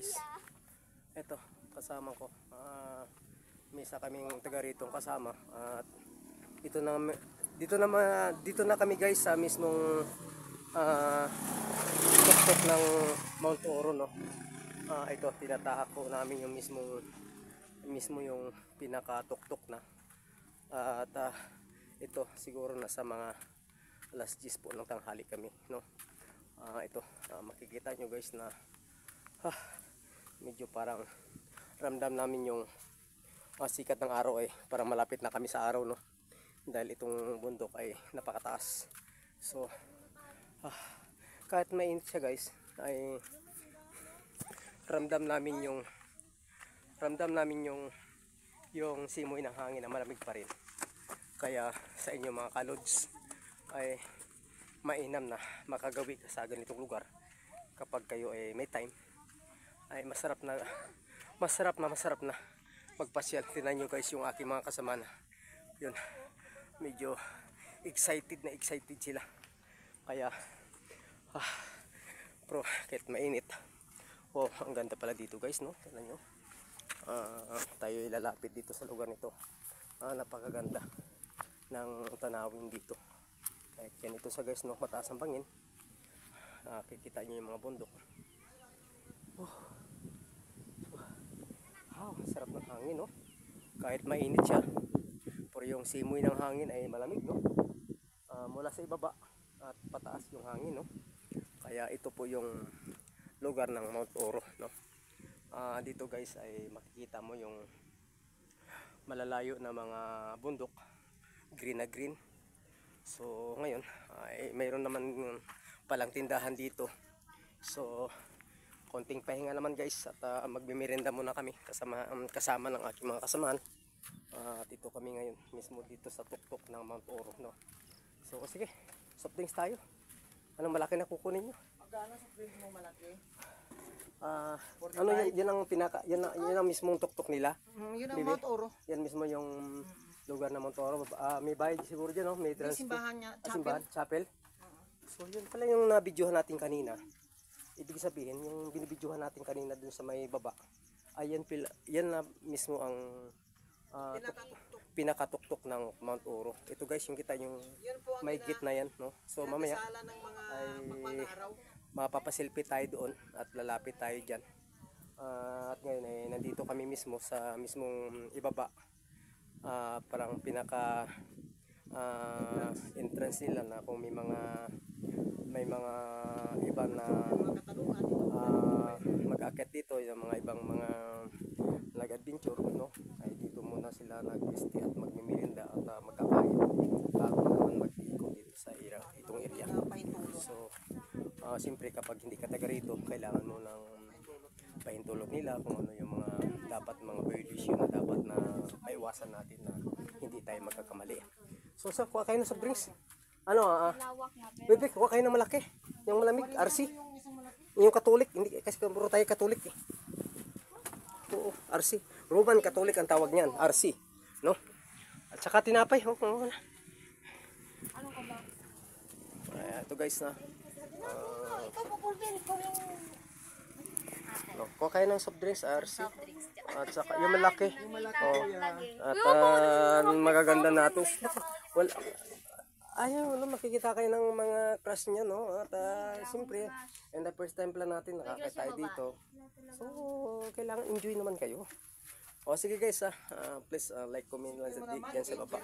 guys, eto kasama ko, may isa kaming taga rito kasama at dito na kami guys sa mismong tuktok ng Mount Oro, no. Ito tinatahak ko namin yung mismo yung pinakatuktok na at ito siguro nasa mga alas 10 po ng tanghali kami, no. Ito makikita nyo guys na medyo parang ramdam namin yung sikat ng araw, parang malapit na kami sa araw, no, dahil itong bundok ay napakataas. So kahit mainit siya guys, ay ramdam namin yung simoy ng hangin na malamig pa rin. Kaya sa inyo mga kalods ay mainam na makagawi sa ganitong lugar kapag kayo ay may time. Ay masarap na magpasyal. Tingnan nyo guys yung aking mga kasama na yun, medyo excited sila. Kaya pero kahit mainit, ang ganda pala dito guys, no. Tingnan nyo, tayo ilalapit dito sa lugar nito. Napakaganda ng tanawin dito. Kahit ganito sa guys, no, mataas ang bangin, kikita nyo yung mga bundok. Sarap ng hangin, no. Kahit mainit siya, pero yung simoy ng hangin ay malamig, no. Mula sa ibaba at pataas yung hangin, no. Kaya ito po yung lugar ng Mount Oro, no. Dito guys ay makikita mo yung malalayo na mga bundok, green na green. So ngayon ay mayroon naman palang tindahan dito. So konting pahinga naman guys at magbimerenda muna kami kasama ng aking mga kasamaan. Dito kami ngayon mismo dito sa tuktok ng Mount Oro, no. So sige, soft drinks tayo. Anong malaki na kukunin nyo? Magkano soft drinks mo malaki? Ano yan ang yan ang mismong tuktok nila. Yun ang Mount Oro. Yan mismo yung lugar na Mount Oro. May bayad siguro dyan, no? May simbahan niya, chapel. So yun pala yung nabidyohan natin kanina. Ibig sabihin yung binibidyohan natin kanina dun sa may baba, ay yan na mismo ang pinakatuktok ng Mount Oro. Ito guys, yung kita yung may gate na yan, no. So mamaya ay mapapasilpi tayo doon at lalapit tayo dyan. At ngayon ay nandito kami mismo sa mismong ibaba, parang pinaka entrance nila, na kung may mga iba na mag-akit dito, yung mga ibang mga nag-adventure, no, ay dito muna sila nag-stay at magmimirinda at magkakain bago naman mag-iikot dito sa itong area. So siyempre kapag hindi ka taga rito, kailangan mo ng pahintulot nila kung ano yung mga dapat, mga violation na dapat na maiwasan natin na hindi tayo magkakamali. So kuha kayo ng soft drinks. Bebe, kuha kayo ng malaki, yung malamig, RC. Yung Katolik, hindi kasi puro tayo Katolik, Oo, RC. Roman Katolik ang tawag niyan, RC, no? At saka tinapay, Ano ka ba? Ito guys na. Kuha kayo ng soft drinks, RC. At saka yung malaki. At magaganda natin. Wala, makikita kayo ng mga crush niya, no. At siyempre, and the first time pala natin nakakita tayo dito. So kailangan enjoy naman kayo. Sige guys, please like, comment lang dyan sa baba.